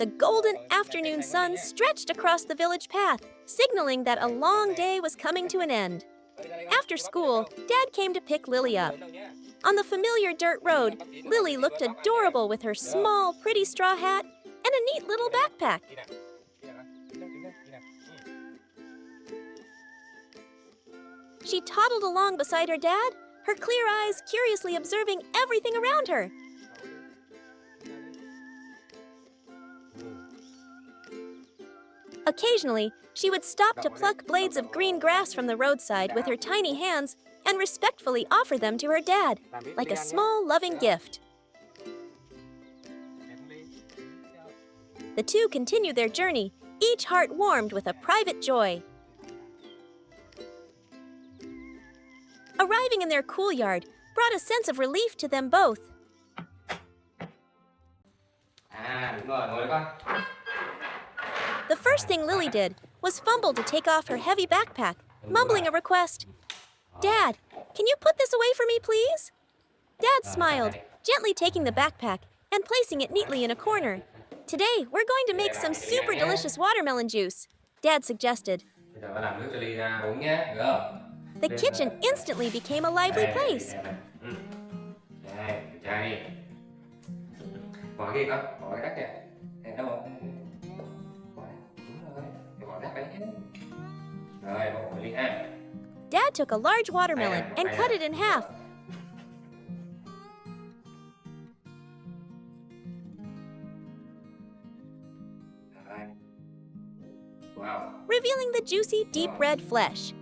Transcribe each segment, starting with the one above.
The golden afternoon sun stretched across the village path, signaling that a long day was coming to an end. After school, Dad came to pick Lily up. On the familiar dirt road, Lily looked adorable with her small, pretty straw hat and a neat little backpack. She toddled along beside her dad, her clear eyes curiously observing everything around her. Occasionally, she would stop to pluck blades of green grass from the roadside with her tiny hands and respectfully offer them to her dad, like a small, loving gift. The two continued their journey, each heart warmed with a private joy. Arriving in their cool yard brought a sense of relief to them both. The first thing Lily did was fumble to take off her heavy backpack, mumbling a request. "Dad, can you put this away for me, please?" Dad smiled, gently taking the backpack and placing it neatly in a corner. "Today, we're going to make some super delicious watermelon juice," Dad suggested. The kitchen instantly became a lively place. Dad took a large watermelon and cut it in half. Revealing the juicy, deep red flesh.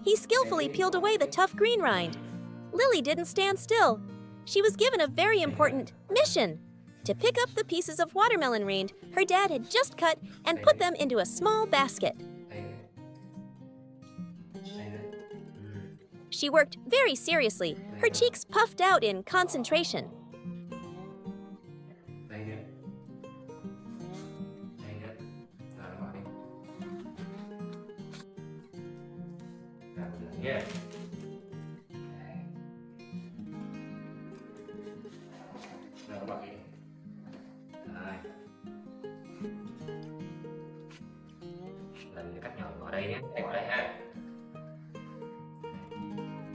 He skillfully peeled away the tough green rind. Lily didn't stand still. She was given a very important mission: to pick up the pieces of watermelon rind her dad had just cut and put them into a small basket. She worked very seriously, her cheeks puffed out in concentration.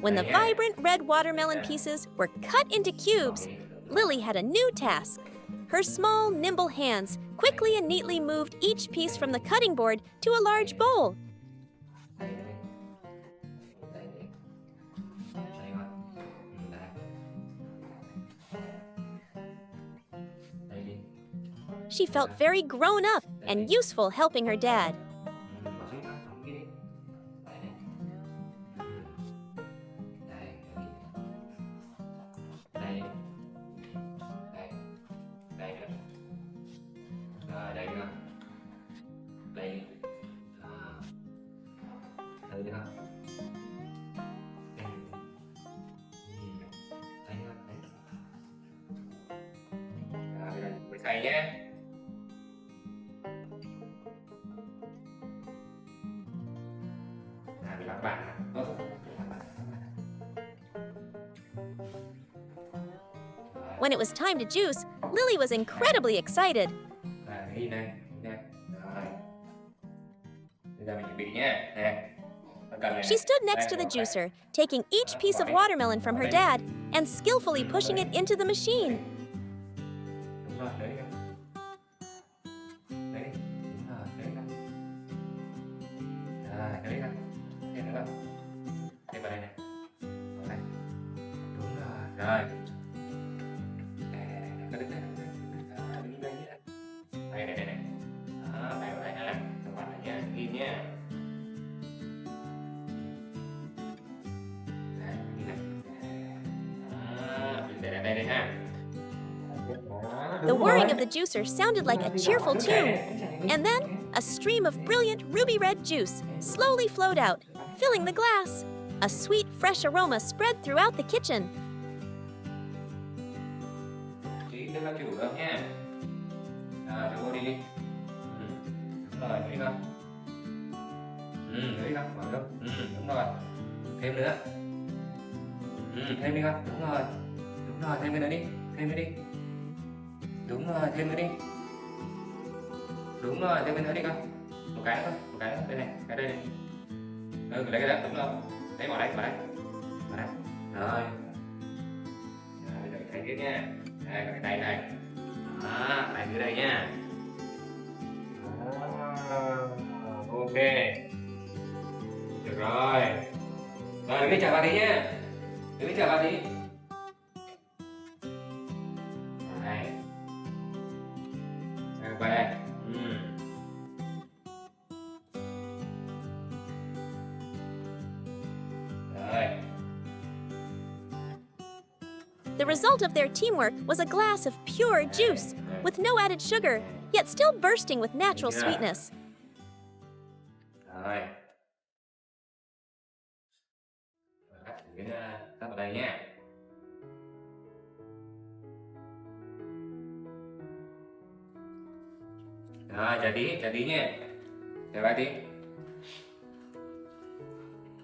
When the vibrant red watermelon pieces were cut into cubes, Lily had a new task. Her small, nimble hands quickly and neatly moved each piece from the cutting board to a large bowl. She felt very grown up and useful helping her dad. When it was time to juice, Lily was incredibly excited. She stood next to the juicer, taking each piece of watermelon from her dad and skillfully pushing it into the machine. The whirring of the juicer sounded like a cheerful tune, and then a stream of brilliant ruby red juice slowly flowed out, filling the glass. A sweet, fresh aroma spread throughout the kitchen. Lily không? Mở không? Đúng rồi. Thêm nữa. Thêm đi con. Đúng rồi. Đúng rồi, thêm cái nữa đi. Thêm nữa đi. Đúng rồi, thêm nữa đi. Đúng rồi, thêm cái nữa đi con. Một cái nữa thôi, một cái nữa. Đây này, cái đây này. Lấy cái đó, đúng rồi. Lấy bỏ đây, bỏ đây. Bỏ đây. Rồi. Rồi, đợi cái tiếp nha. Đây, cái tay này. Đó, tay dưới đây nha. Ok. Được rồi. Rồi, mình chào bà tí nha. Mình chào bà tí. Đây. Qua đây. Rồi. The result of their teamwork was a glass of pure juice, with no added sugar, yet still bursting with natural sweetness. Rồi. Tắt vào đây nha. Rồi, trả tí nha. Trả ba tí.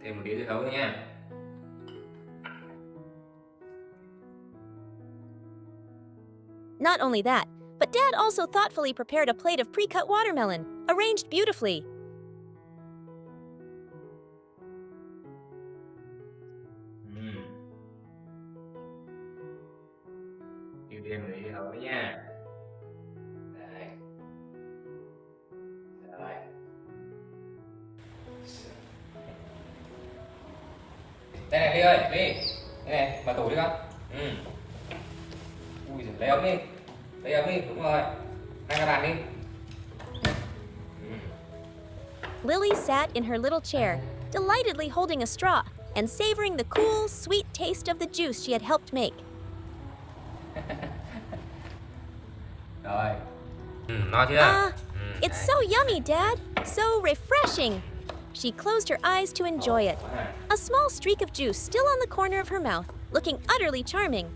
Thêm một tí dưa hấu nữa nha. Not only that, but Dad also thoughtfully prepared a plate of pre-cut watermelon, arranged beautifully. Thêm một tí dưa hấu nữa nha. Đây. Rồi. Đây này, Ly ơi, Ly. Đây này, mở tủ đi con. Ui giời, lấy ống đi. Lấy ống đi, đúng rồi. Mang ra bàn đi. Lily sat in her little chair, delightedly holding a straw and savoring the cool, sweet taste of the juice she had helped make. Rồi. No chưa? It's so yummy, Dad. So refreshing. She closed her eyes to enjoy it. A small streak of juice still on the corner of her mouth, looking utterly charming.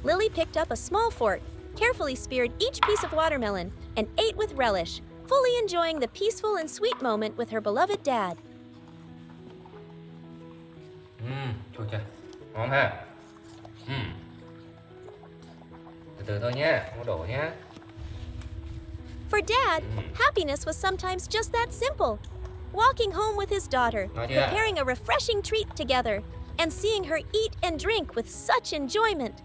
Lily picked up a small fork, carefully speared each piece of watermelon, and ate with relish, fully enjoying the peaceful and sweet moment with her beloved Dad. Thôi trời, ngon ha. Từ từ thôi nhé, không có đổ nhé. For Dad, happiness was sometimes just that simple. Walking home with his daughter, preparing a refreshing treat together, and seeing her eat and drink with such enjoyment.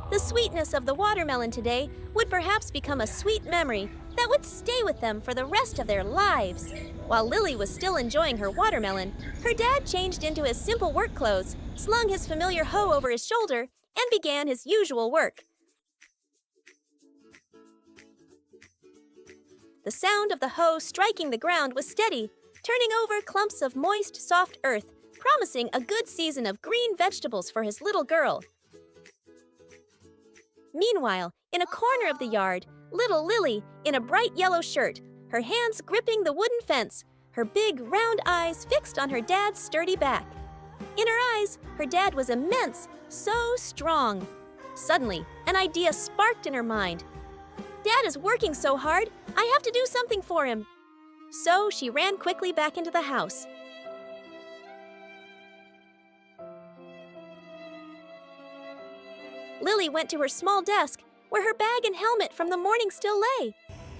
The sweetness of the watermelon today would perhaps become a sweet memory that would stay with them for the rest of their lives. While Lily was still enjoying her watermelon, her dad changed into his simple work clothes, slung his familiar hoe over his shoulder, and began his usual work. The sound of the hoe striking the ground was steady, turning over clumps of moist, soft earth, promising a good season of green vegetables for his little girl. Meanwhile, in a corner of the yard, little Lily, in a bright yellow shirt, her hands gripping the wooden fence, her big, round eyes fixed on her dad's sturdy back. In her eyes, her dad was immense, so strong. Suddenly, an idea sparked in her mind. Dad is working so hard, I have to do something for him. So she ran quickly back into the house. Lily went to her small desk, where her bag and helmet from the morning still lay.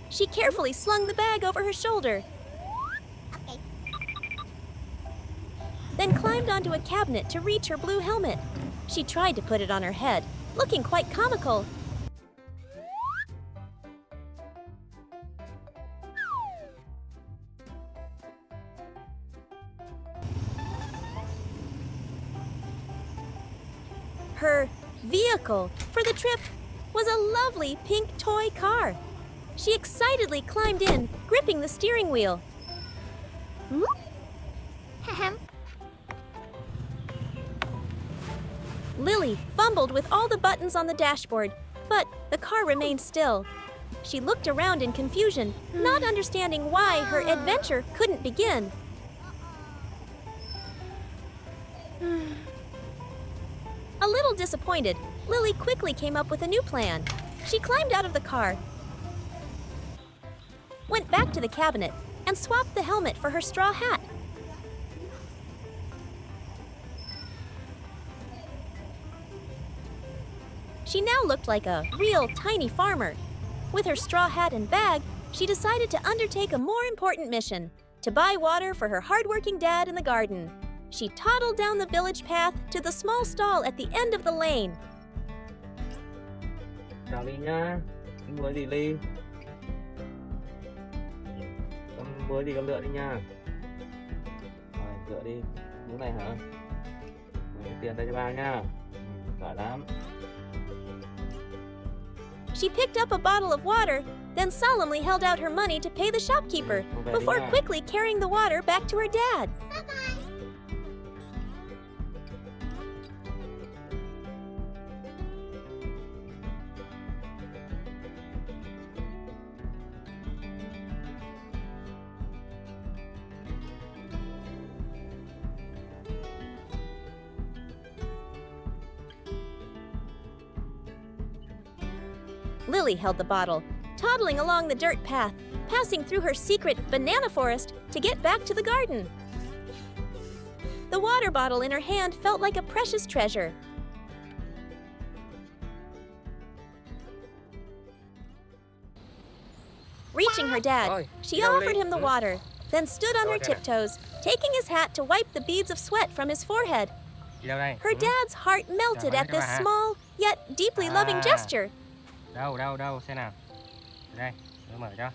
She carefully slung the bag over her shoulder. Okay. Then climbed onto a cabinet to reach her blue helmet. She tried to put it on her head, looking quite comical. Her vehicle for the trip was a lovely pink toy car. She excitedly climbed in, gripping the steering wheel. Lily fumbled with all the buttons on the dashboard, but the car remained still. She looked around in confusion, not understanding why her adventure couldn't begin. A little disappointed, Lily quickly came up with a new plan. She climbed out of the car, went back to the cabinet, and swapped the helmet for her straw hat. She now looked like a real tiny farmer. With her straw hat and bag, she decided to undertake a more important mission, to buy water for her hardworking dad in the garden. She toddled down the village path to the small stall at the end of the lane. Chào Ly nha. Em muốn gì Ly? Em muốn gì con lựa đi nha. Rồi, lựa đi. Miếng này hả? Tiền đây cho ba nha. Giỏi lắm. She picked up a bottle of water, then solemnly held out her money to pay the shopkeeper, before quickly carrying the water back to her dad. Lily held the bottle, toddling along the dirt path, passing through her secret banana forest to get back to the garden. The water bottle in her hand felt like a precious treasure. Reaching her dad, she offered him the water, then stood on her tiptoes, taking his hat to wipe the beads of sweat from his forehead. Her dad's heart melted at this small, yet deeply loving gesture. Đâu, xem nào. Đây, tôi mở cho.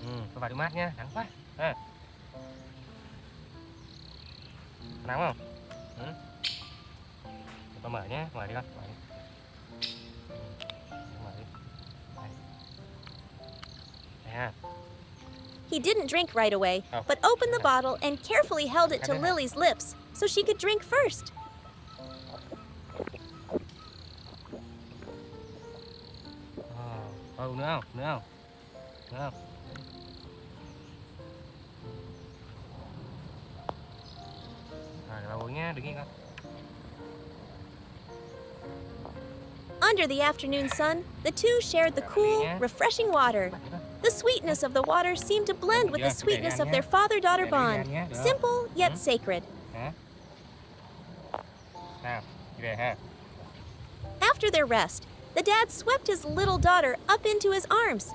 Tôi vào đôi mát nhá, nắng quá. Nắng không? Tôi mở nhé, mở đi con. Mở đi. Mở đi. Đây ha. He didn't drink right away, but opened the bottle and carefully held it to Lily's lips so she could drink first. Nữa không? Rồi, bà uống nhé, đứng yên con. Under the afternoon sun, the two shared the cool, refreshing water. The sweetness of the water seemed to blend with the sweetness of their father-daughter bond, simple yet sacred. Nào, đi về ha. After their rest, the dad swept his little daughter up into his arms.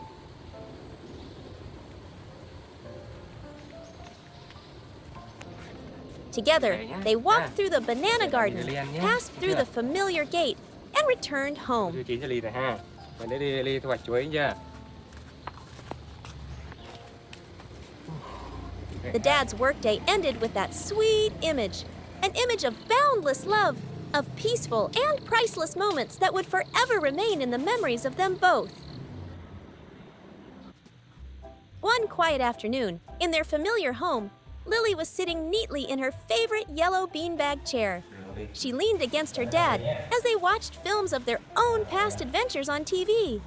Together, they walked through the banana garden, passed through the familiar gate, and returned home. Chị cho Ly này ha. Mình để đi Ly thu hoạch chuối nha. The dad's workday ended with that sweet image, an image of boundless love, of peaceful and priceless moments that would forever remain in the memories of them both. One quiet afternoon, in their familiar home, Lily was sitting neatly in her favorite yellow beanbag chair. She leaned against her dad as they watched films of their own past adventures on TV.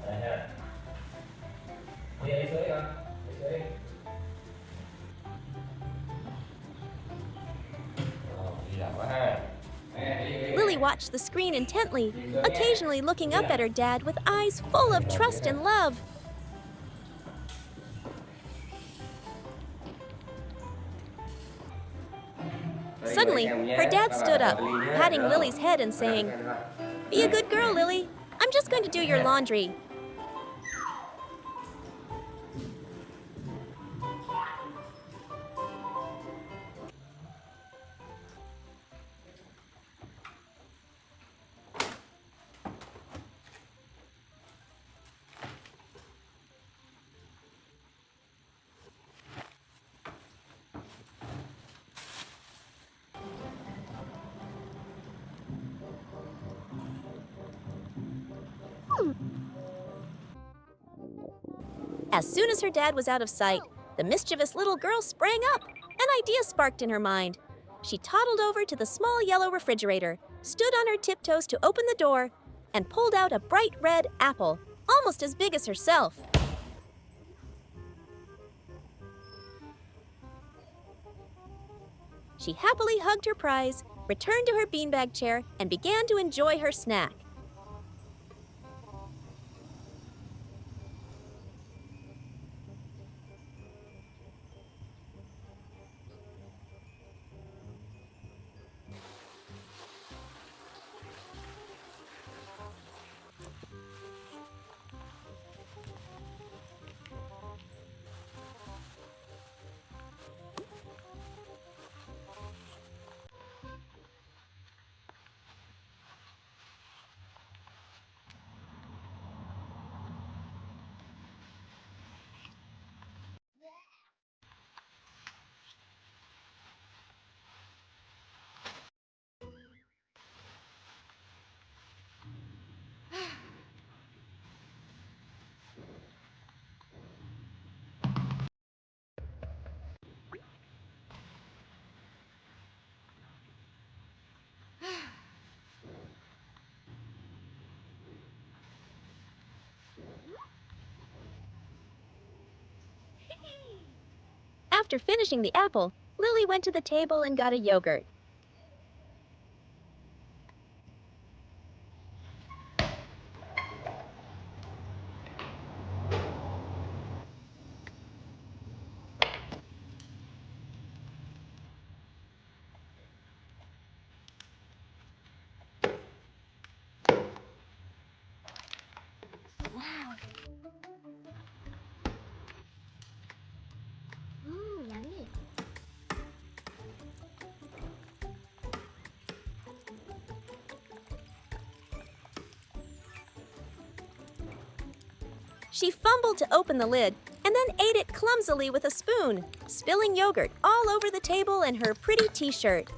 Lily watched the screen intently, occasionally looking up at her dad with eyes full of trust and love. Suddenly, her dad stood up, patting Lily's head and saying, "Be a good girl, Lily. I'm just going to do your laundry." As soon as her dad was out of sight, the mischievous little girl sprang up. An idea sparked in her mind. She toddled over to the small yellow refrigerator, stood on her tiptoes to open the door, and pulled out a bright red apple, almost as big as herself. She happily hugged her prize, returned to her beanbag chair, and began to enjoy her snack. After finishing the apple, Lily went to the table and got a yogurt. Wow. Yummy. She fumbled to open the lid and then ate it clumsily with a spoon, spilling yogurt all over the table and her pretty t-shirt.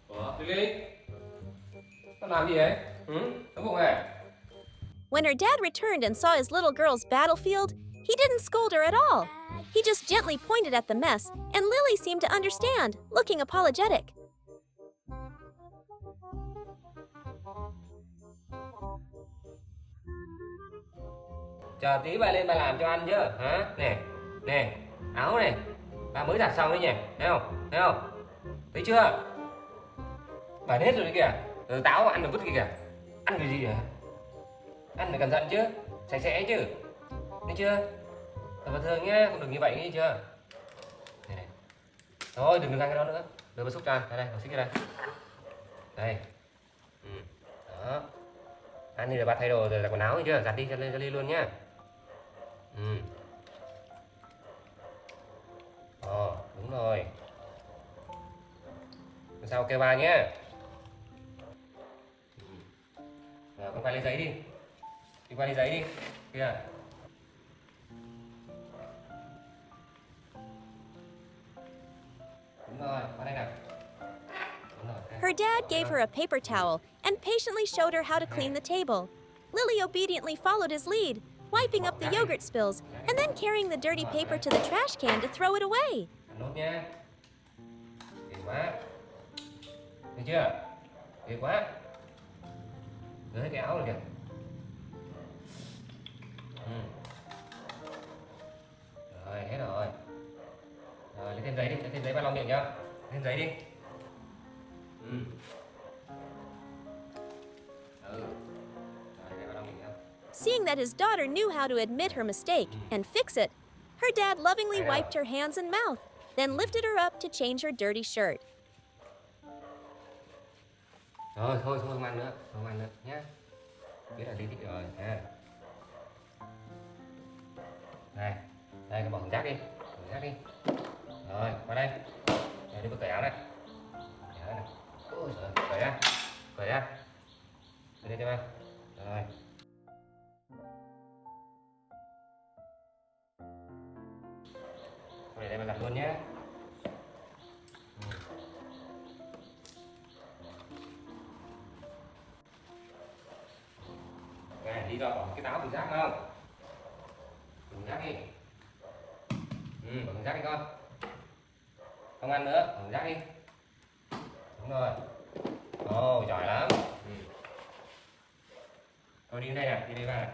Ủa, Lily? Con làm gì vậy? Đói bụng à? When her dad returned and saw his little girl's battlefield, he didn't scold her at all. He just gently pointed at the mess, and Lily seemed to understand, looking apologetic. Chờ tí bà lên bà làm cho ăn chứ, hả? Nè, nè, áo này, bà mới giặt xong đấy nhỉ, thấy không? Thấy không? Thấy chưa? Bẩn hết rồi đấy kìa, rồi táo mà ăn được vứt kìa kìa. Ăn cái gì hả? Ăn phải cẩn thận chứ, sạch sẽ chứ, thấy chưa? Thật là thương nhé, không được như vậy nghe chưa? Này này. Thôi đừng ăn cái đó nữa, đưa bà xúc cho ăn, đây, bà xích ra đây. Đây, đó. Ăn đi rồi bà thay đồ rồi là quần áo thấy chưa? Giặt đi cho Ly luôn nhá. Đúng rồi. Sao kêu bà nhé. Rồi con quay lấy giấy đi. Đi quay lấy giấy đi. Kìa. Đúng rồi, qua đây nào. Her dad gave her a paper towel and patiently showed her how to clean the table. Lily obediently followed his lead, wiping up the yogurt spills and then carrying the dirty paper to the trash can to throw it away. Nốt nha. Ghê quá. Thấy chưa? Ghê quá. Rửa hết cái áo rồi kìa. Rồi, hết rồi. Rồi, lấy thêm giấy đi, lấy thêm giấy vào lau miệng nhá. Lấy thêm giấy đi. Seeing that his daughter knew how to admit her mistake and fix it, her dad lovingly wiped her hands and mouth, then lifted her up to change her dirty shirt. Rồi, thôi không ăn nữa, không ăn nữa nhé. Biết là đi thích rồi nha. Đây, đây cái bỏ thùng rác đi, thùng rác đi. Rồi, qua đây. Đây, đi bật cởi áo này. Đấy này. Ôi giời, cởi ra. Cởi ra. Đây cho ba. Rồi. Để đây mà giặt luôn nhé. Này, đi ra bỏ cái táo thùng rác không? Thùng rác đi. Bỏ thùng rác đi con. Không ăn nữa, thùng rác đi. Đúng rồi. Ồ, giỏi lắm. Thôi đi đến đây nè, đi đây vào này.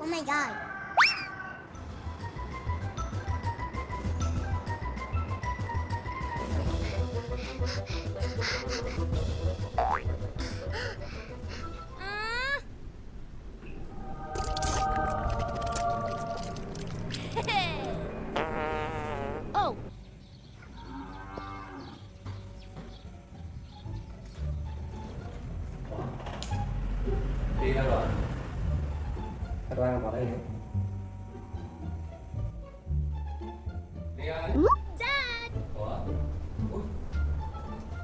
Oh my god. Oh, Đi đâu rồi? Các bạn vào đây. Đi ơi. Dad! Ủa? Ui.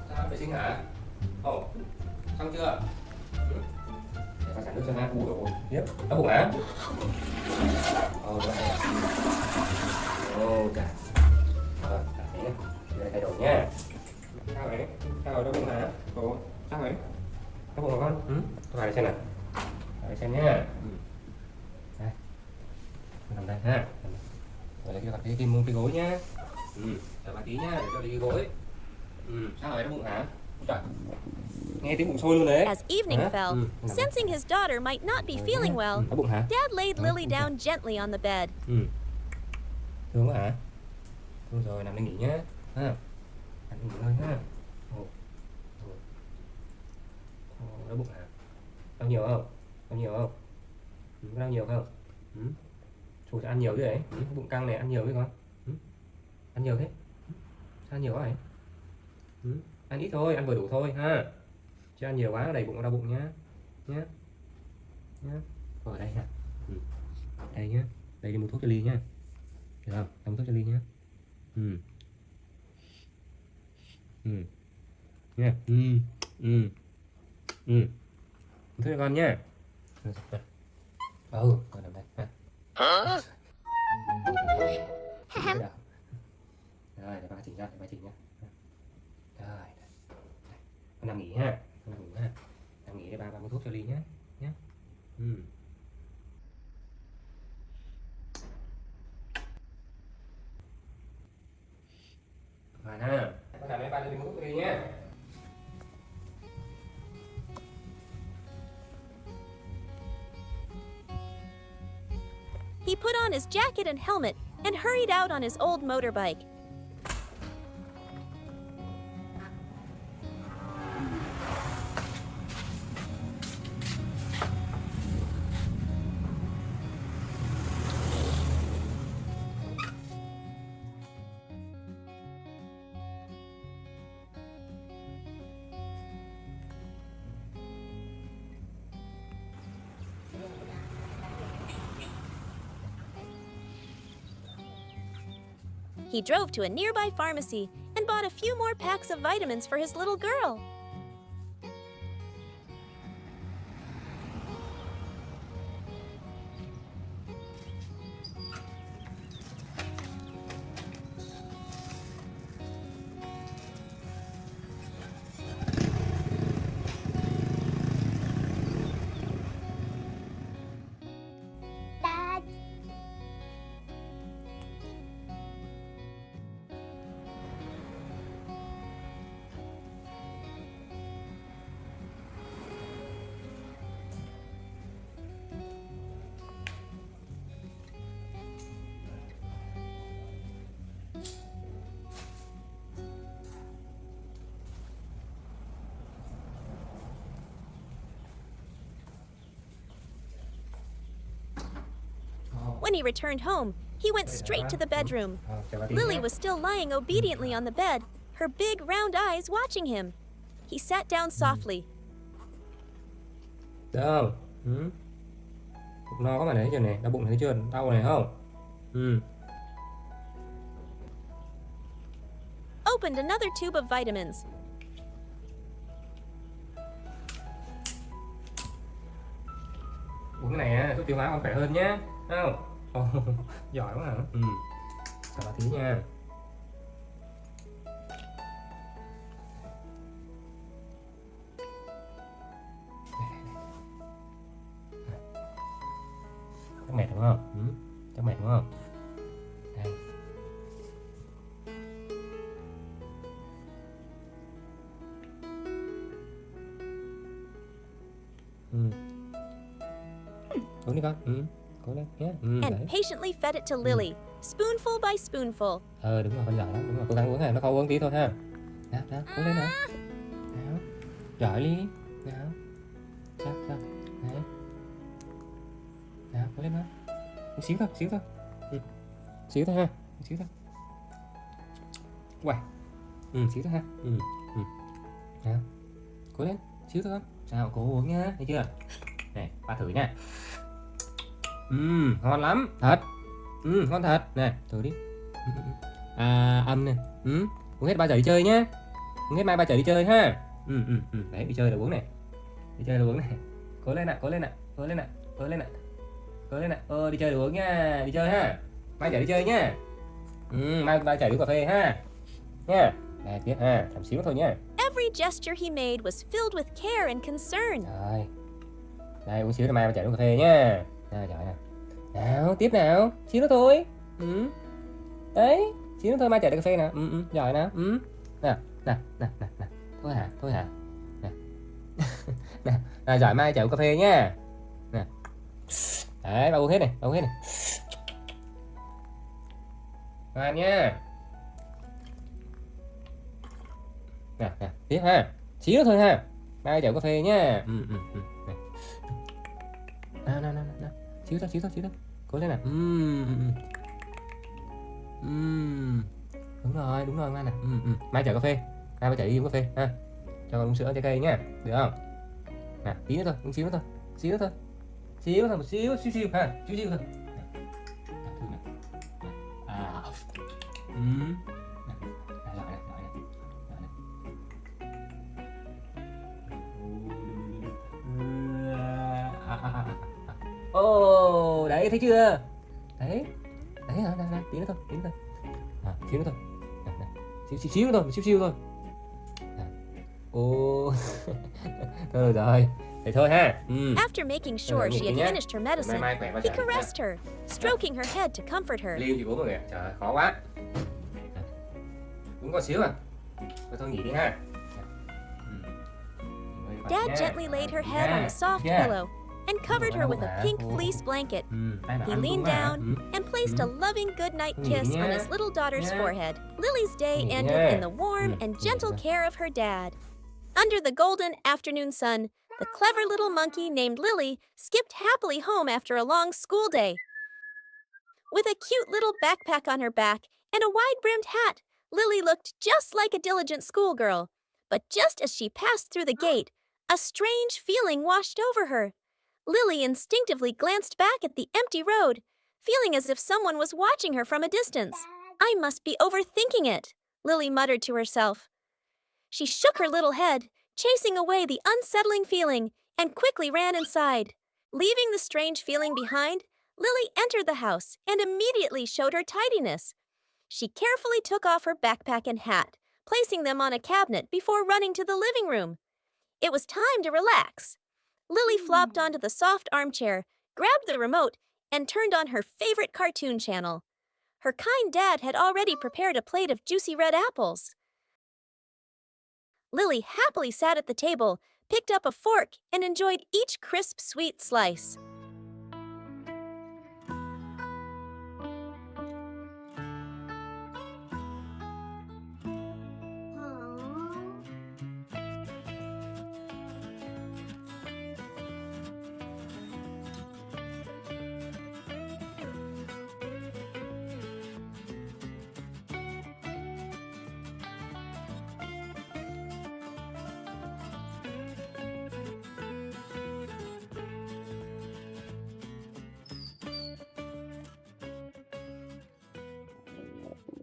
Sao vệ sinh hả? Ồ, xong chưa? Ừ. Để con xả nước cho ha. Ui ôi, tiếp. Đau bụng hả? Ồ, vậy. Ồ, chà. Rồi, thế này. Đây thay đổi nha. Sao vậy? Sao rồi, đau bụng hả? Ồ, sao vậy? Đau bụng hả con? Ừ. Tôi vào đây xem nào. Vào đây xem nhá. Đây. Con nằm đây ha. Rồi lấy cái kim gối nhá. Chờ bà tí nhá, để cho đi cái gối. Sao vậy, đau bụng hả? Trời. Nghe tiếng bụng sôi luôn đấy. as evening Hả? fell, sensing his daughter might not be feeling well, Đau bụng hả? Dad laid Lily down gently on the bed. Thương quá hả? Thôi rồi, nằm đây nghỉ nhá. Ha. Nằm nghỉ ngơi ha. Ồ. Đau bụng hả? Đau nhiều không? Đau nhiều không? Có đau nhiều không? Chú ăn nhiều thế đấy. Bụng căng này, ăn nhiều thế con. Ăn nhiều thế. Sao ăn nhiều quá vậy? Ăn ít thôi, ăn vừa đủ thôi ha. Chứ ăn nhiều quá đầy bụng đau bụng nhá. Nhá. Ở đây ha. Đây nhá. Đây đi mua thuốc cho Ly nhá. Được không? Mua thuốc cho Ly nhá. Nha. Mua thuốc cho con nhá. Con nằm đây ha. Rồi, để ba chỉnh ra, nhá. Rồi. Con nằm nghỉ ha. Con nằm ngủ ha. Nằm nghỉ để ba mua thuốc cho Ly nhá. Rồi ha. Con nằm đây ba đi mua thuốc cho Ly nhá. He put on his jacket and helmet and hurried out on his old motorbike. He drove to a nearby pharmacy and bought a few more packs of vitamins for his little girl. Dad! When he returned home, he went straight to the bedroom. Lily was still lying obediently on the bed, her big round eyes watching him. He sat down softly. Được không? Bụng no có mà thấy chưa này, đau bụng thấy chưa? Đau này không? Opened another tube of vitamins. Uống cái này á, giúp tiêu hóa con khỏe hơn nhé. Không. Giỏi quá hả? Chào bà Thí nha. Chắc mệt đúng không? Chắc mệt đúng không? Đây. Uống đi con. Cố lên nhé. And Đấy. patiently fed it to Lily, spoonful by spoonful. Đúng rồi, con giỏi lắm. Đúng rồi, cố gắng uống này, nó khó uống tí thôi ha. Nào, cố lên nào. Nào. Giỏi đi. Nào. Sao. Đấy. Nào, cố lên nào. Một xíu thôi. Xíu thôi ha. Xíu thôi. Uầy. Xíu thôi ha. Nào. Cố lên, xíu thôi con. Sao, cố uống nhá, thấy chưa? Này, ba thử nha. Ngon lắm, thật. Ngon thật. Này, thử đi. Âm này. Uống hết ba chở đi chơi nhá. Uống hết mai ba chở đi chơi ha. Đấy, đi chơi là uống này. Đi chơi là uống này. Cố lên ạ. Đi chơi là uống nha. Đi chơi ha. Mai chở đi chơi nhá. Mai ba chở đi cà phê ha. Nha. Đây, tiếp ha. Làm xíu thôi nhá. Every gesture he made was filled with care and concern. Rồi. Đây, uống xíu rồi mai ba chở đi cà phê nhá. Rồi, giỏi nào. Nào, tiếp nào. Xíu nữa thôi. Đấy, xíu nữa thôi mai chở đi cà phê nào. Giỏi nào. Nào. Thôi hả. Nào, giỏi mai chở cà phê nhá. Nè. Đấy, ba uống hết này. Ngoan nhá. Nào, tiếp ha. Xíu nữa thôi ha. Mai chở cà phê nhá. Nào. Xíu thôi. Cố lên nào. Đúng rồi, ngoan nào. Mai chở cà phê. Mai ba chở đi uống cà phê ha. Cho con uống sữa trái cây nhá. Được không? Nào, tí nữa thôi, uống xíu nữa thôi. Một xíu ha. Xíu thôi. Giỏi này. Đấy, thấy chưa? Đấy, nào, tí nữa thôi. Xíu nữa thôi. Xíu thôi. Thôi rồi. Thế thôi ha. After making sure she had finished her medicine, Mai khỏe ba he chở. caressed her, stroking her head to comfort her. Liêu thì uống rồi kìa. Trời ơi, khó quá. Uống con xíu à. Thôi nghỉ đi ha. Dad gently laid her head on a soft pillow and covered her with a pink fleece blanket. He leaned down and placed a loving goodnight kiss on his little daughter's forehead. Lily's day ended in the warm and gentle care of her dad. Under the golden afternoon sun, the clever little monkey named Lily skipped happily home after a long school day. With a cute little backpack on her back and a wide-brimmed hat, Lily looked just like a diligent schoolgirl. But just as she passed through the gate, a strange feeling washed over her. Lily instinctively glanced back at the empty road, feeling as if someone was watching her from a distance. I must be overthinking it, Lily muttered to herself. She shook her little head, chasing away the unsettling feeling, and quickly ran inside. Leaving the strange feeling behind, Lily entered the house and immediately showed her tidiness. She carefully took off her backpack and hat, placing them on a cabinet before running to the living room. It was time to relax. Lily flopped onto the soft armchair, grabbed the remote, and turned on her favorite cartoon channel. Her kind dad had already prepared a plate of juicy red apples. Lily happily sat at the table, picked up a fork, and enjoyed each crisp, sweet slice.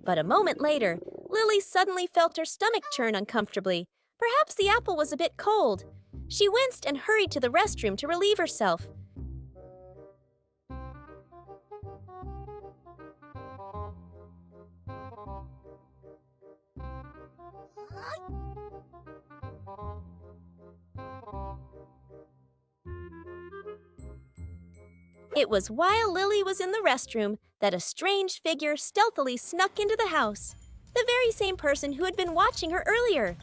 But a moment later, Lily suddenly felt her stomach churn uncomfortably. Perhaps the apple was a bit cold. She winced and hurried to the restroom to relieve herself. It was while Lily was in the restroom that a strange figure stealthily snuck into the house. The very same person who had been watching her earlier.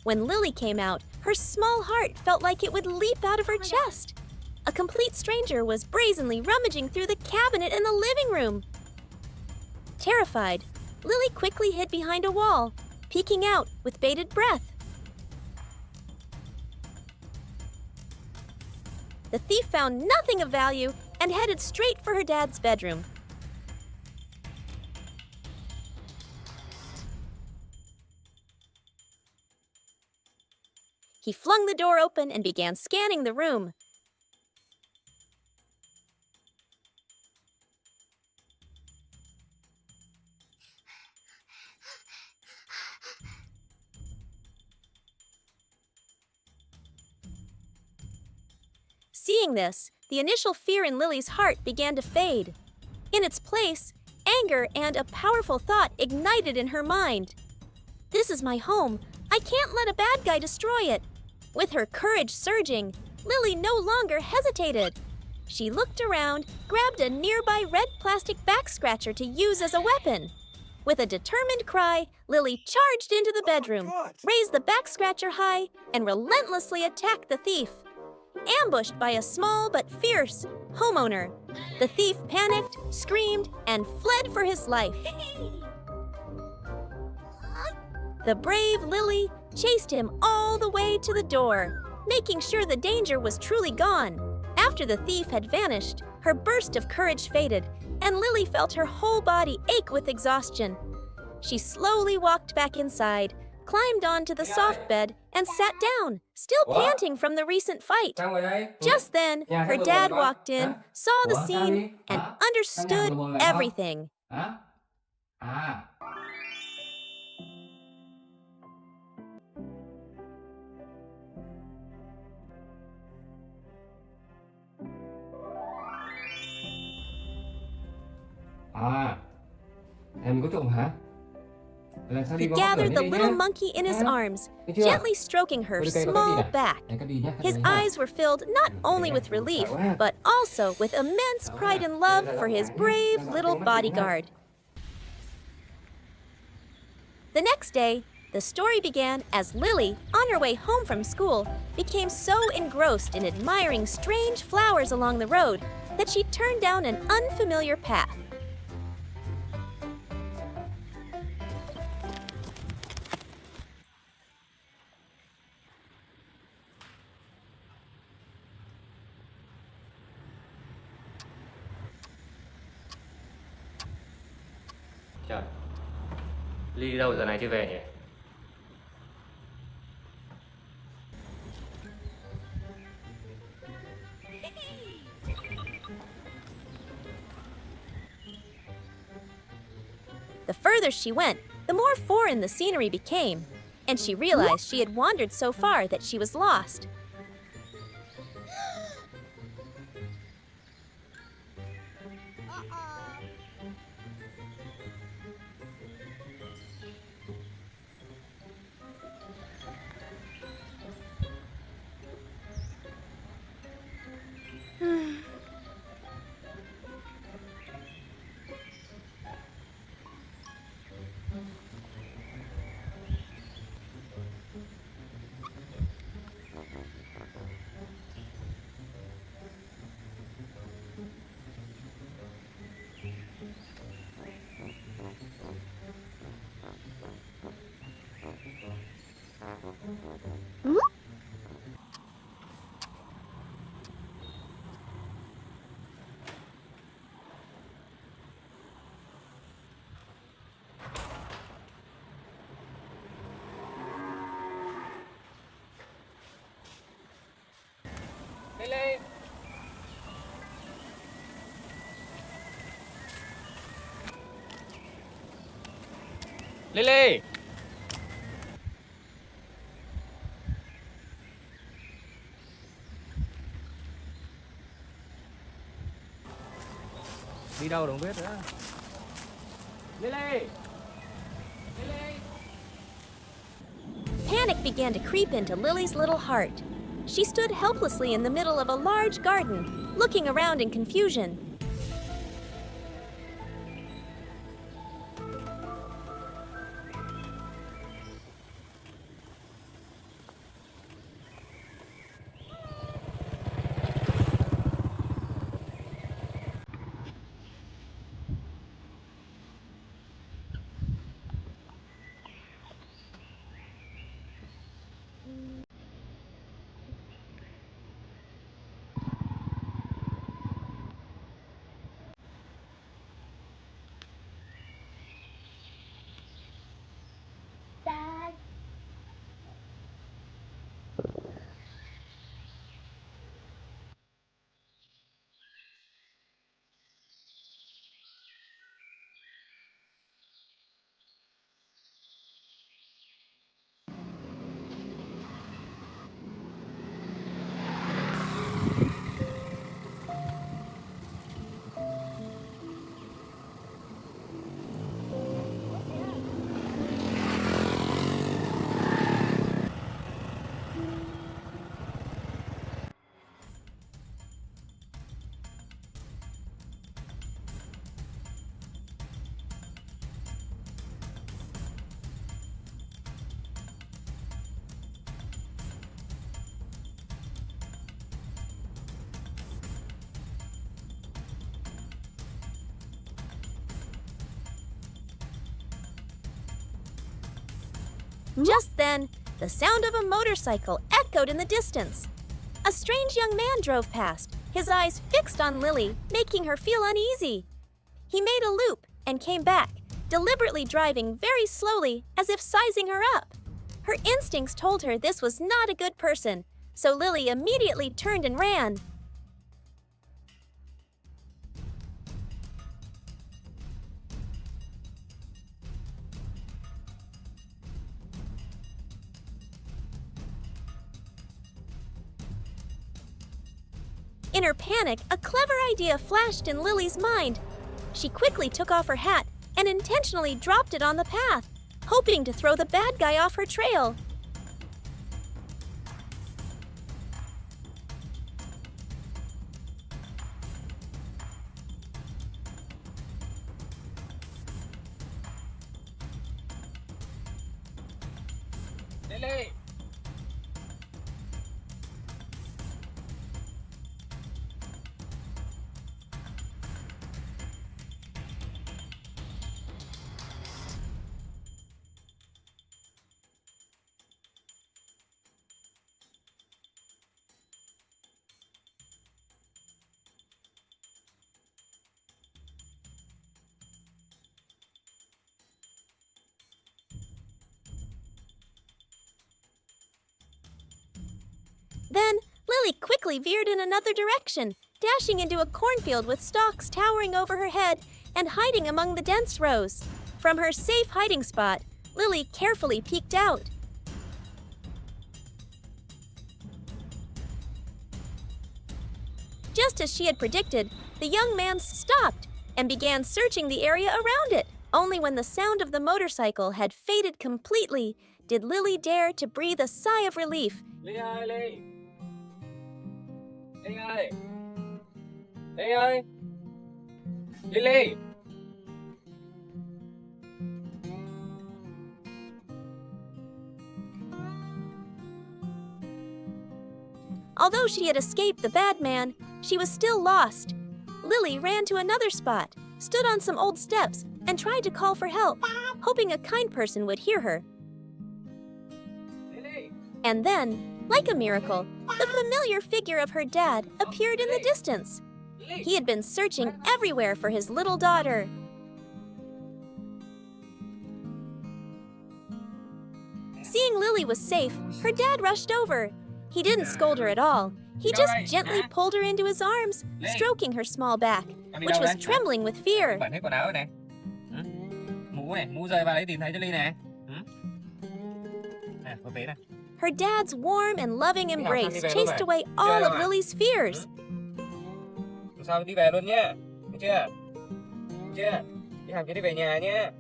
When Lily came out, her small heart felt like it would leap out of her chest. A complete stranger was brazenly rummaging through the cabinet in the living room. Terrified, Lily quickly hid behind a wall, peeking out with bated breath. The thief found nothing of value and headed straight for her dad's bedroom. He flung the door open and began scanning the room. Seeing this, the initial fear in Lily's heart began to fade. In its place, anger and a powerful thought ignited in her mind. This is my home. I can't let a bad guy destroy it. With her courage surging, Lily no longer hesitated. She looked around, grabbed a nearby red plastic back scratcher to use as a weapon. With a determined cry, Lily charged into the bedroom, raised the back scratcher high, and relentlessly attacked the thief. Ambushed by a small but fierce homeowner, the thief panicked, screamed, and fled for his life. The brave Lily chased him all the way to the door, making sure the danger was truly gone. After the thief had vanished, her burst of courage faded, and Lily felt her whole body ache with exhaustion. She slowly walked back inside, climbed onto the soft bed, and sat down, still panting from the recent fight. Just then, her dad walked in, saw the scene, and understood everything. Em có trộm hả? He gathered the little monkey in his arms, gently stroking her small back. His eyes were filled not only with relief, but also with immense pride and love for his brave little bodyguard. The next day, the story began as Lily, on her way home from school, became so engrossed in admiring strange flowers along the road that she turned down an unfamiliar path. Trời, Ly đi đâu giờ này chưa về nhỉ? The further she went, the more foreign the scenery became, and she realized she had wandered so far that she was lost. Lily. Lily. Đi đâu đâu không biết nữa. Lily. Lily. Panic began to creep into Lily's little heart. She stood helplessly in the middle of a large garden, looking around in confusion. Dad. Just then, the sound of a motorcycle echoed in the distance. A strange young man drove past, his eyes fixed on Lily, making her feel uneasy. He made a loop and came back, deliberately driving very slowly as if sizing her up. Her instincts told her this was not a good person, so Lily immediately turned and ran. In her panic, a clever idea flashed in Lily's mind. She quickly took off her hat and intentionally dropped it on the path, hoping to throw the bad guy off her trail. Lily. Then, Lily quickly veered in another direction, dashing into a cornfield with stalks towering over her head and hiding among the dense rows. From her safe hiding spot, Lily carefully peeked out. Just as she had predicted, the young man stopped and began searching the area around it. Only when the sound of the motorcycle had faded completely did Lily dare to breathe a sigh of relief. Lily ơi, Lily. Lily ơi. Lily ơi. Lily. Although she had escaped the bad man, she was still lost. Lily ran to another spot, stood on some old steps, and tried to call for help, hoping a kind person would hear her. Lily. And then, like a miracle, the familiar figure of her dad appeared in the distance. He had been searching everywhere for his little daughter. Seeing Lily was safe, her dad rushed over. He didn't scold her at all. He just gently pulled her into his arms, stroking her small back, which was trembling with fear. Bạn thấy quần áo rồi nè. Mũ rơi vào đấy tìm thấy cho Ly nè. Nè, có vé nè. Her dad's warm and loving embrace chased away all of Lily's fears. Sao đi về luôn nhá. Được chưa? Được chưa? Đi học cho đi về nhà nhá.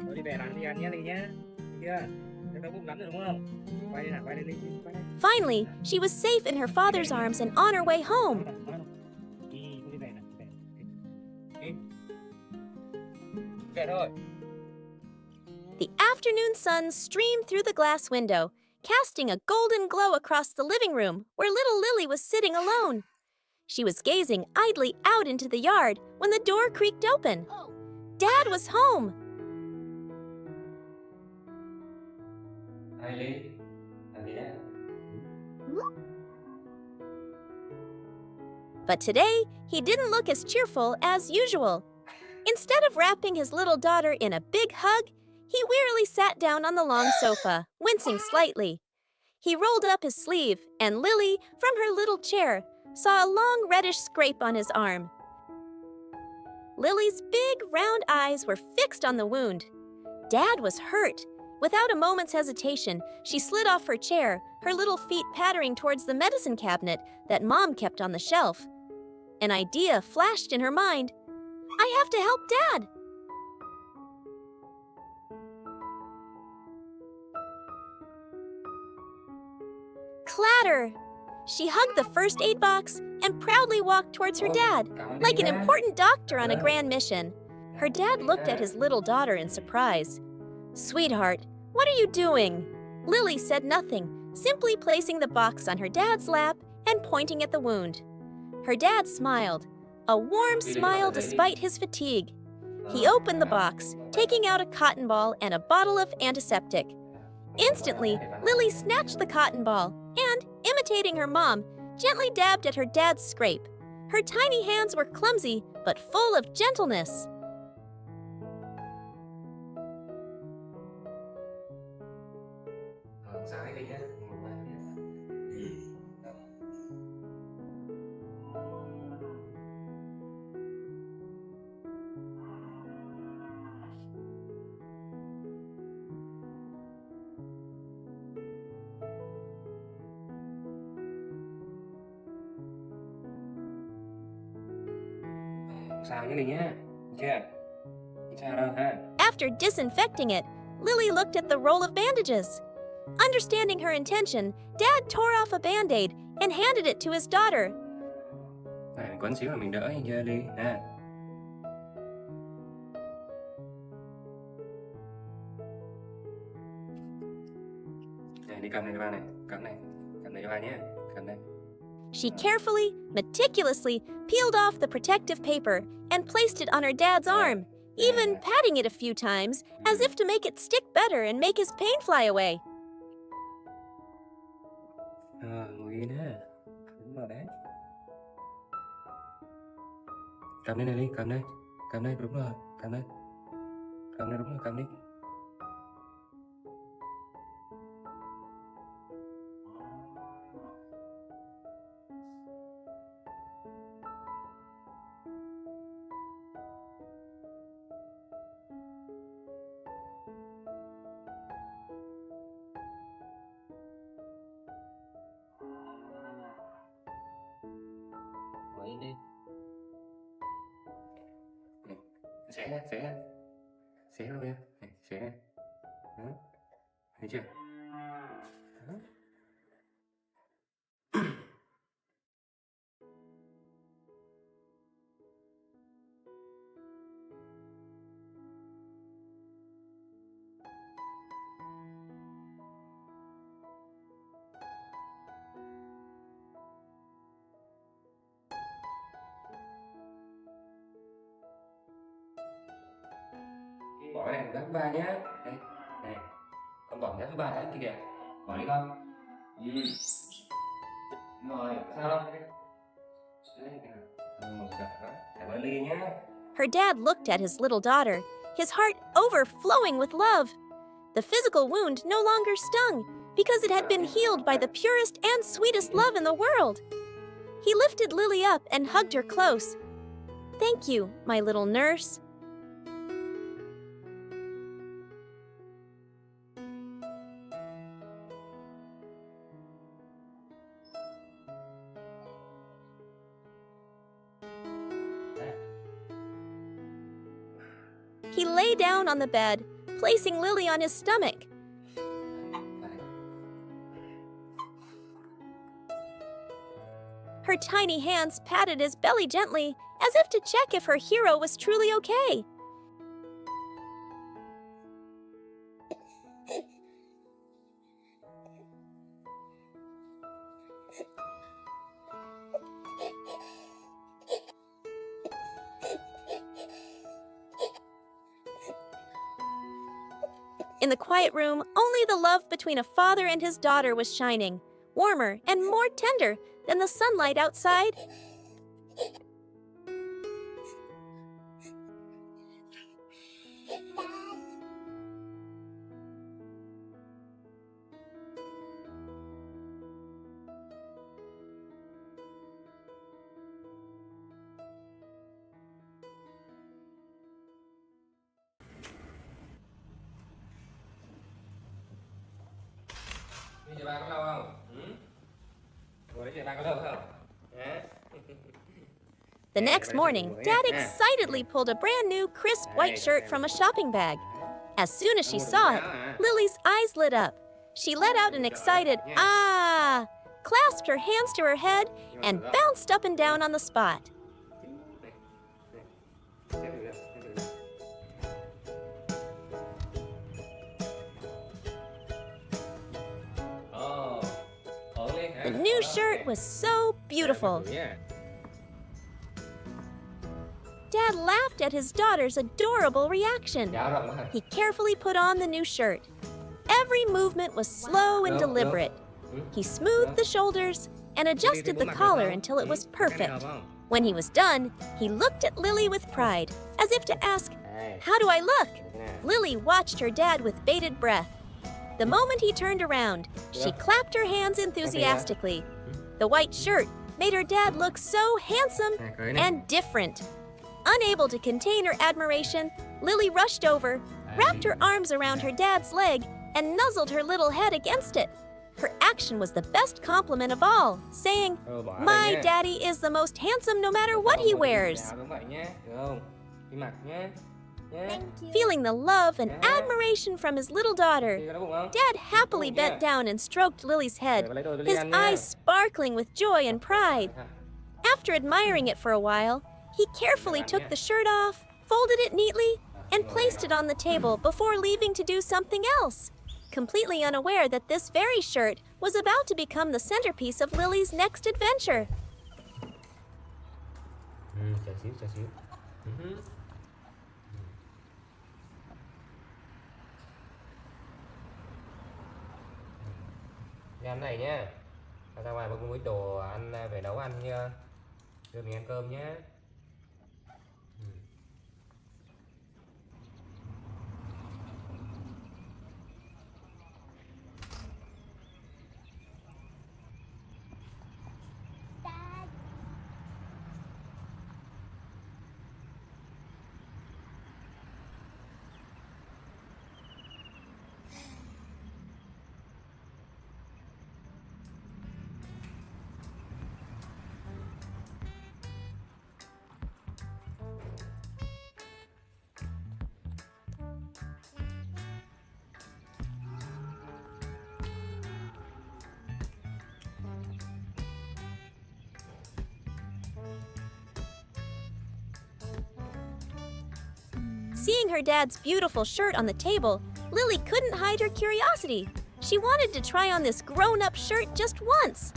Rồi đi về làm đi ăn nhá Ly nhá. Được chưa? Em đau bụng lắm rồi đúng không? Quay đi nào, quay đi Ly. Quay đây. Finally, she was safe in her father's arms and on her way home. Đi về nè. Đi. Về thôi. The afternoon sun streamed through the glass window, casting a golden glow across the living room where little Lily was sitting alone. She was gazing idly out into the yard when the door creaked open. Dad was home. Hai Ly. Làm gì đấy? But today, he didn't look as cheerful as usual. Instead of wrapping his little daughter in a big hug, he wearily sat down on the long sofa, wincing slightly. He rolled up his sleeve, and Lily, from her little chair, saw a long reddish scrape on his arm. Lily's big, round eyes were fixed on the wound. Dad was hurt. Without a moment's hesitation, she slid off her chair, her little feet pattering towards the medicine cabinet that Mom kept on the shelf. An idea flashed in her mind. I have to help Dad. Clatter! She hugged the first aid box and proudly walked towards her dad, like an important doctor on a grand mission. Her dad looked at his little daughter in surprise. "Sweetheart, what are you doing?" Lily said nothing, simply placing the box on her dad's lap and pointing at the wound. Her dad smiled, a warm smile despite his fatigue. He opened the box, taking out a cotton ball and a bottle of antiseptic. Instantly, Lily snatched the cotton ball and, imitating her mom, gently dabbed at her dad's scrape. Her tiny hands were clumsy, but full of gentleness. Sao ấy Ly nhá. Sao với Ly nhá. Được chưa? Không sao đâu ha. After disinfecting it, Lily looked at the roll of bandages. Understanding her intention, Dad tore off a Band-Aid and handed it to his daughter. Này, quấn xíu là mình đỡ hình chưa Ly ha. Này, đi cầm này cho ba này. Cầm này cho ba nhé. Cầm đây. She carefully, meticulously peeled off the protective paper and placed it on her dad's arm, even patting it a few times as if to make it stick better and make his pain fly away. Ngồi yên ha. Đứng vào đấy. Cầm đây này Ly, cầm đây. Cầm đây, đúng rồi. Cầm đây. Cầm đây, đúng rồi, cầm đi. Ngồi yên đi. Xé luôn nha. Này, xé này. Đó. Thấy chưa? Đó. Bỏ cái này giá thứ ba nhá. Đây, này. Con bỏ giá thứ ba đấy kia kìa. Bỏ đi con. Đúng rồi, sao đâu? Cảm ơn Ly nhé. Her dad looked at his little daughter, his heart overflowing with love. The physical wound no longer stung because it had been healed by the purest and sweetest love in the world. He lifted Lily up and hugged her close. Thank you, my little nurse. He lay down on the bed, placing Lily on his stomach. Her tiny hands patted his belly gently, as if to check if her hero was truly okay. In the quiet room, only the love between a father and his daughter was shining, warmer and more tender than the sunlight outside. Đi chơi ba có lâu không? Ngồi đấy chơi ba có lâu không? Hả? The next morning, Dad excitedly pulled a brand new, crisp white shirt from a shopping bag. As soon as she saw it, Lily's eyes lit up. She let out an excited, "Ah!" clasped her hands to her head, and bounced up and down on the spot. The new shirt was so beautiful. Dad laughed at his daughter's adorable reaction. He carefully put on the new shirt. Every movement was slow and deliberate. He smoothed the shoulders and adjusted the collar until it was perfect. When he was done, he looked at Lily with pride, as if to ask, "How do I look?" Lily watched her dad with bated breath. The moment he turned around, she clapped her hands enthusiastically. The white shirt made her dad look so handsome and different. Unable to contain her admiration, Lily rushed over, wrapped her arms around her dad's leg, and nuzzled her little head against it. Her action was the best compliment of all, saying, "My daddy is the most handsome no matter what he wears." Thank you. Feeling the love and admiration from his little daughter, Dad happily bent down and stroked Lily's head, his eyes sparkling with joy and pride. After admiring it for a while, he carefully took the shirt off, folded it neatly, and placed it on the table before leaving to do something else, completely unaware that this very shirt was about to become the centerpiece of Lily's next adventure. Chờ xíu. Làm này nhá. Ra ngoài bưng với đồ ăn về nấu ăn nha. Đưa mình ăn cơm nhé. Dad. Seeing her dad's beautiful shirt on the table, Lily couldn't hide her curiosity. She wanted to try on this grown-up shirt just once.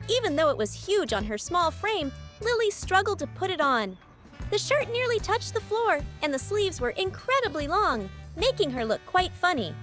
Even though it was huge on her small frame, Lily struggled to put it on. The shirt nearly touched the floor, and the sleeves were incredibly long, making her look quite funny.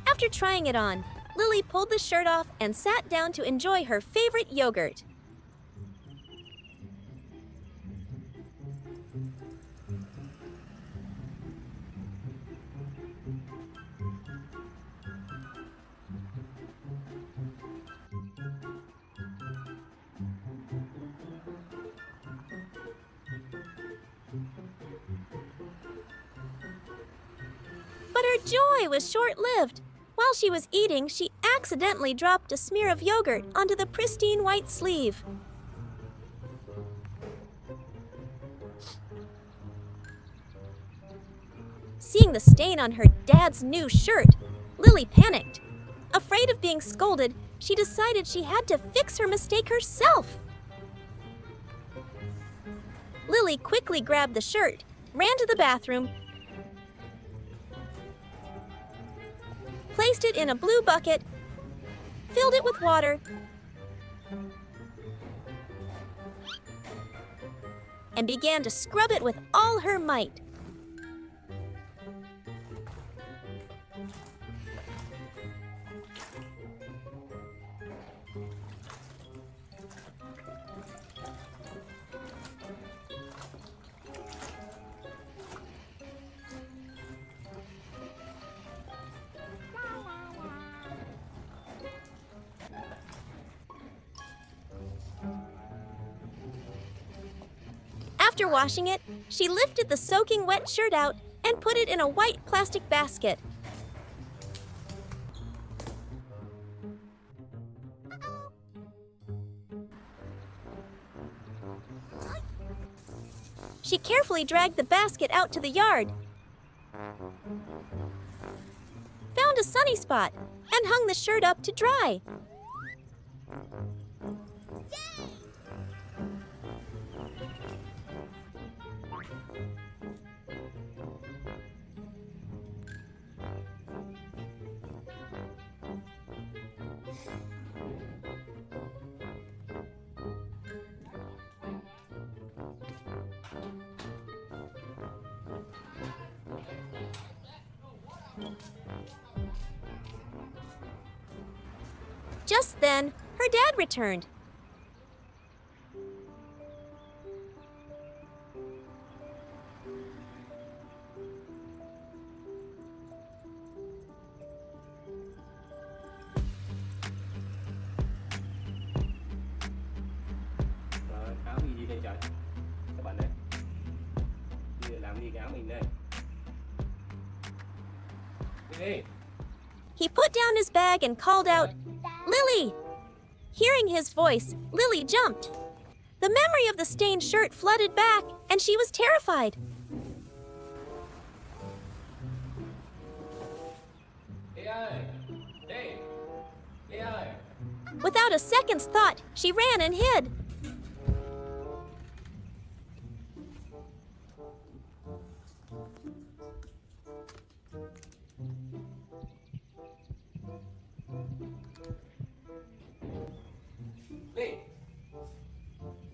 After trying it on, Lily pulled the shirt off and sat down to enjoy her favorite yogurt. But her joy was short-lived. While she was eating, she accidentally dropped a smear of yogurt onto the pristine white sleeve. Seeing the stain on her dad's new shirt, Lily panicked. Afraid of being scolded, she decided she had to fix her mistake herself. Lily quickly grabbed the shirt, ran to the bathroom, placed it in a blue bucket, filled it with water, and began to scrub it with all her might. After washing it, she lifted the soaking wet shirt out and put it in a white plastic basket. She carefully dragged the basket out to the yard, found a sunny spot, and hung the shirt up to dry. Just then, her dad returned. Áo gì đây trời? Các bạn đây. Đi làm gì cái áo mình đây? Đi. He put down his bag and called out, "Lily!" Hearing his voice, Lily jumped. The memory of the stained shirt flooded back, and she was terrified. Without a second's thought, she ran and hid.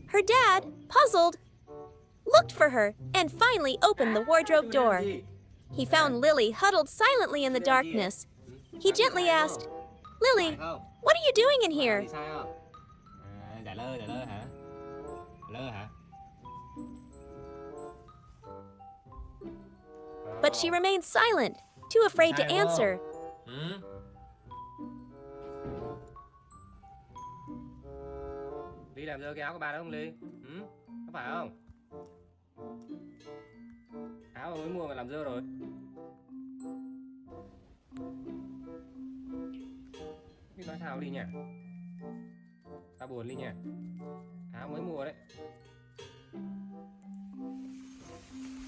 Her dad, puzzled, looked for her and finally opened the wardrobe door. He found Lily huddled silently in the darkness. He gently asked, "Lily, what are you doing in here?" Trả lời hả? Trả lời hả? But she remained silent, too afraid to Sai không? answer. Ừ? Ly làm rơi cái áo của ba đó không Ly? Ừ? Có phải không? Áo mà mới mua mà làm rơi rồi. Ly nói sao Ly nhỉ? Tao buồn Ly nhỉ? Áo mới mua đấy.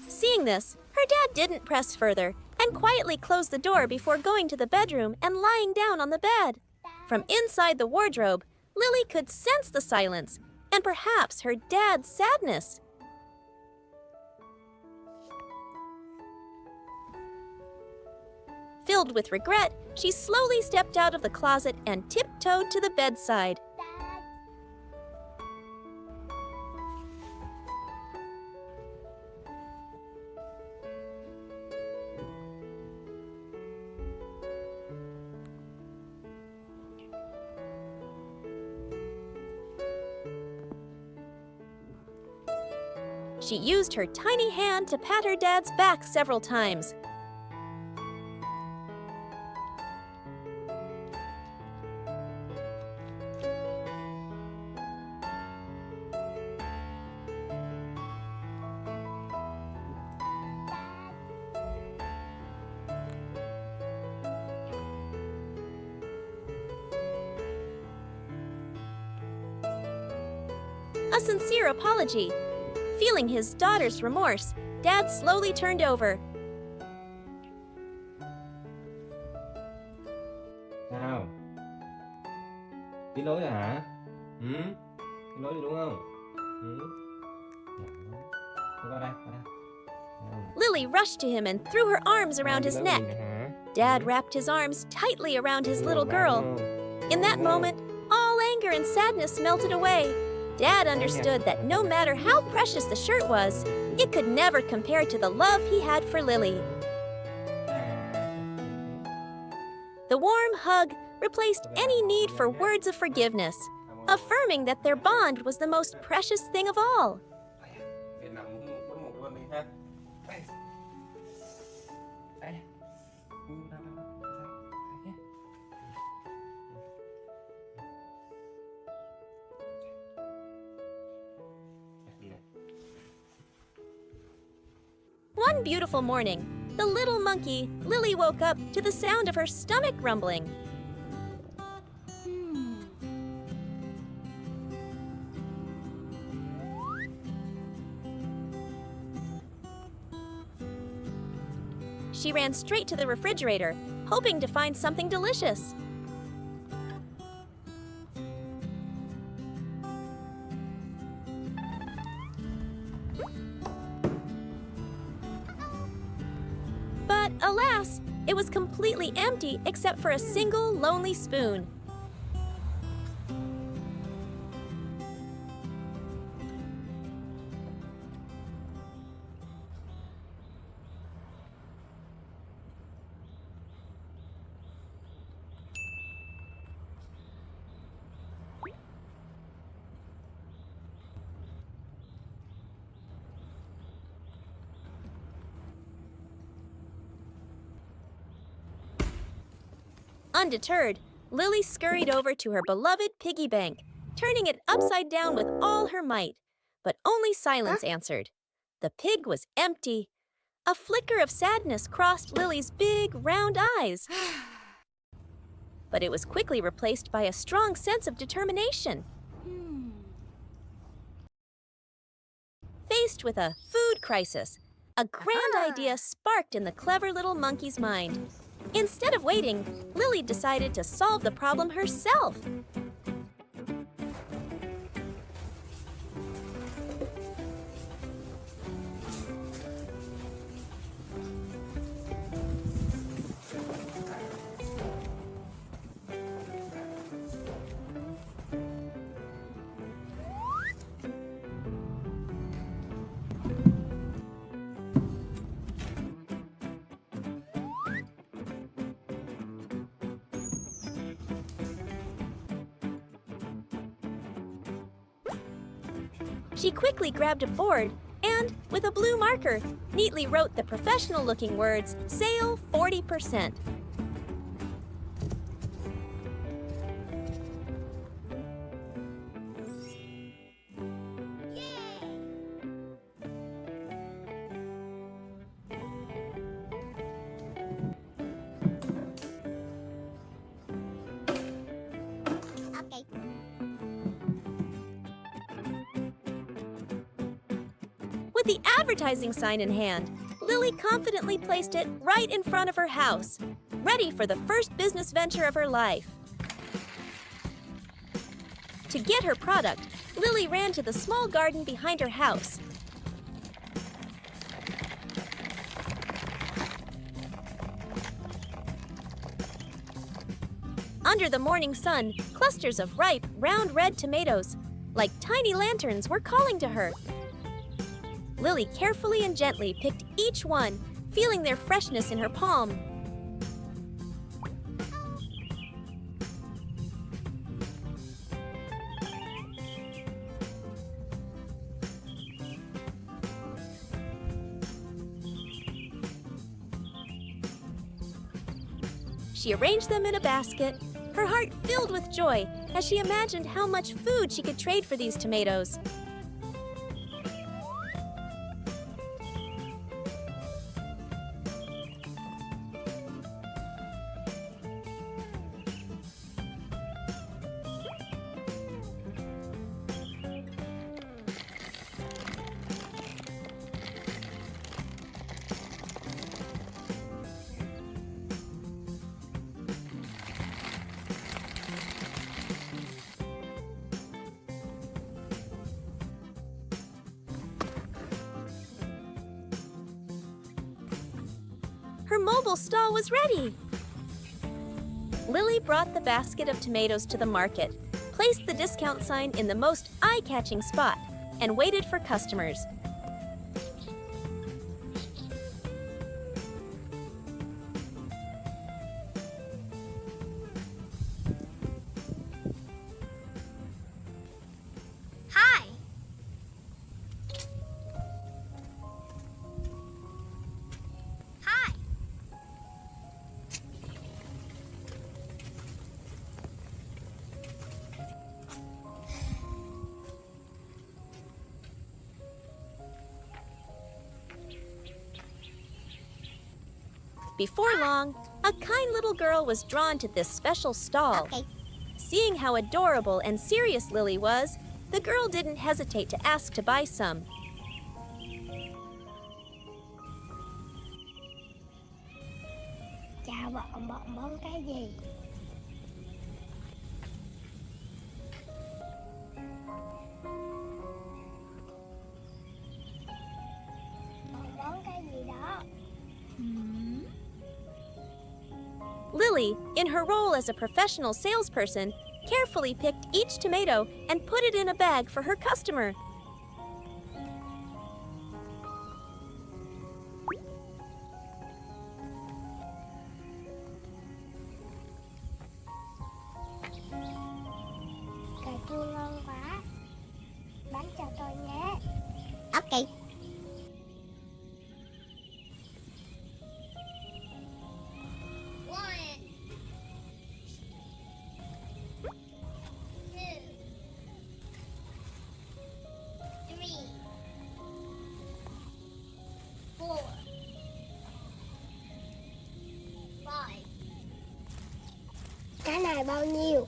Seeing this, her dad didn't press further and quietly closed the door before going to the bedroom and lying down on the bed. From inside the wardrobe, Lily could sense the silence and perhaps her dad's sadness. Filled with regret, she slowly stepped out of the closet and tiptoed to the bedside. She used her tiny hand to pat her dad's back several times. A sincere apology. Feeling his daughter's remorse, Dad slowly turned over. Sao? Xin lỗi rồi hả? Ừ? Xin lỗi rồi đúng không? Ừ? Qua đây. Lily rushed to him and threw her arms around his neck. Dad wrapped his arms tightly around his little girl. In that moment, all anger and sadness melted away. Dad understood that no matter how precious the shirt was, it could never compare to the love he had for Lily. The warm hug replaced any need for words of forgiveness, affirming that their bond was the most precious thing of all. One beautiful morning, the little monkey, Lily, woke up to the sound of her stomach rumbling. She ran straight to the refrigerator, hoping to find something delicious. But alas, it was completely empty except for a single lonely spoon. Undeterred, Lily scurried over to her beloved piggy bank, turning it upside down with all her might. But only silence answered. The pig was empty. A flicker of sadness crossed Lily's big, round eyes. But it was quickly replaced by a strong sense of determination. Faced with a food crisis, a grand idea sparked in the clever little monkey's mind. Instead of waiting, Lily decided to solve the problem herself. She quickly grabbed a board and, with a blue marker, neatly wrote the professional-looking words, "Sale 40%. Okay. With the advertising sign in hand, Lily confidently placed it right in front of her house, ready for the first business venture of her life. To get her product, Lily ran to the small garden behind her house. Under the morning sun, clusters of ripe, round red tomatoes, like tiny lanterns, were calling to her. Lily carefully and gently picked each one, feeling their freshness in her palm. She arranged them in a basket, her heart filled with joy as she imagined how much food she could trade for these tomatoes. Her mobile stall was ready. Lily brought the basket of tomatoes to the market, placed the discount sign in the most eye-catching spot, and waited for customers. Hi. Hi. Before long, a kind little girl was drawn to this special stall. Okay. Seeing how adorable and serious Lily was, the girl didn't hesitate to ask to buy some. Chào bọn muốn cái gì? Bọn muốn cái gì đó? Lily, in her role as a professional salesperson, carefully picked each tomato and put it in a bag for her customer. Cà chua ngon quá. Bán cho tôi nhé. Okay. Cái này bao nhiêu?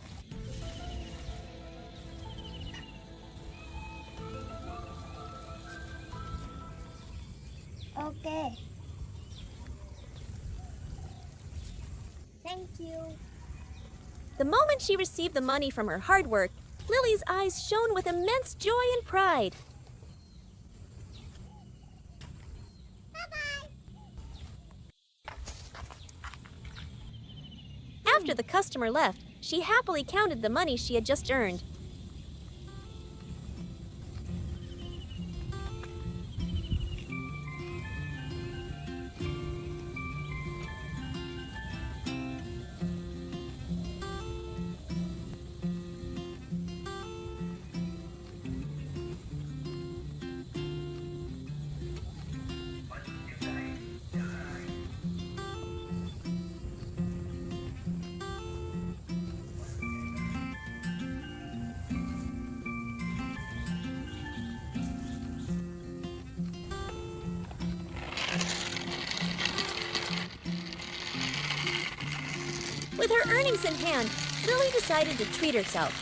Okay. Thank you. The moment she received the money from her hard work, Lily's eyes shone with immense joy and pride. Bye-bye. After the customer left, she happily counted the money she had just earned. With her earnings in hand, Lily decided to treat herself.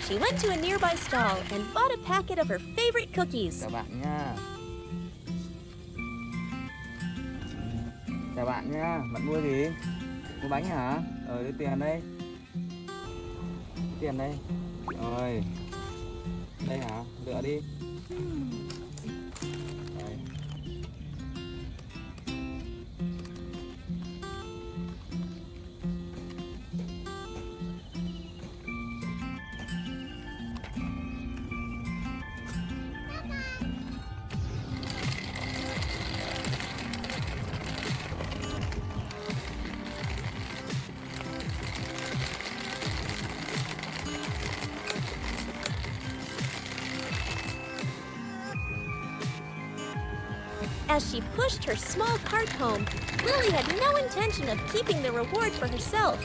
She went to a nearby stall and bought a packet of her favorite cookies. Chào bạn nha. Chào bạn nha. Bạn mua gì? Mua bánh hả? Đưa tiền đây. Tiền đây. Rồi. Đây hả? Lựa đi. Đây. As she pushed her small cart home, Lily had no intention of keeping the reward for herself.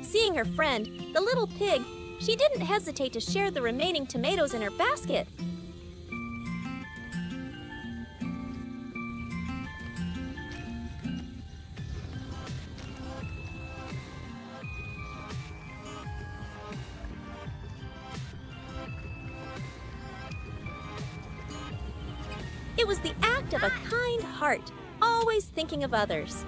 Seeing her friend, the little pig, she didn't hesitate to share the remaining tomatoes in her basket. It was the act of a kind heart, always thinking of others.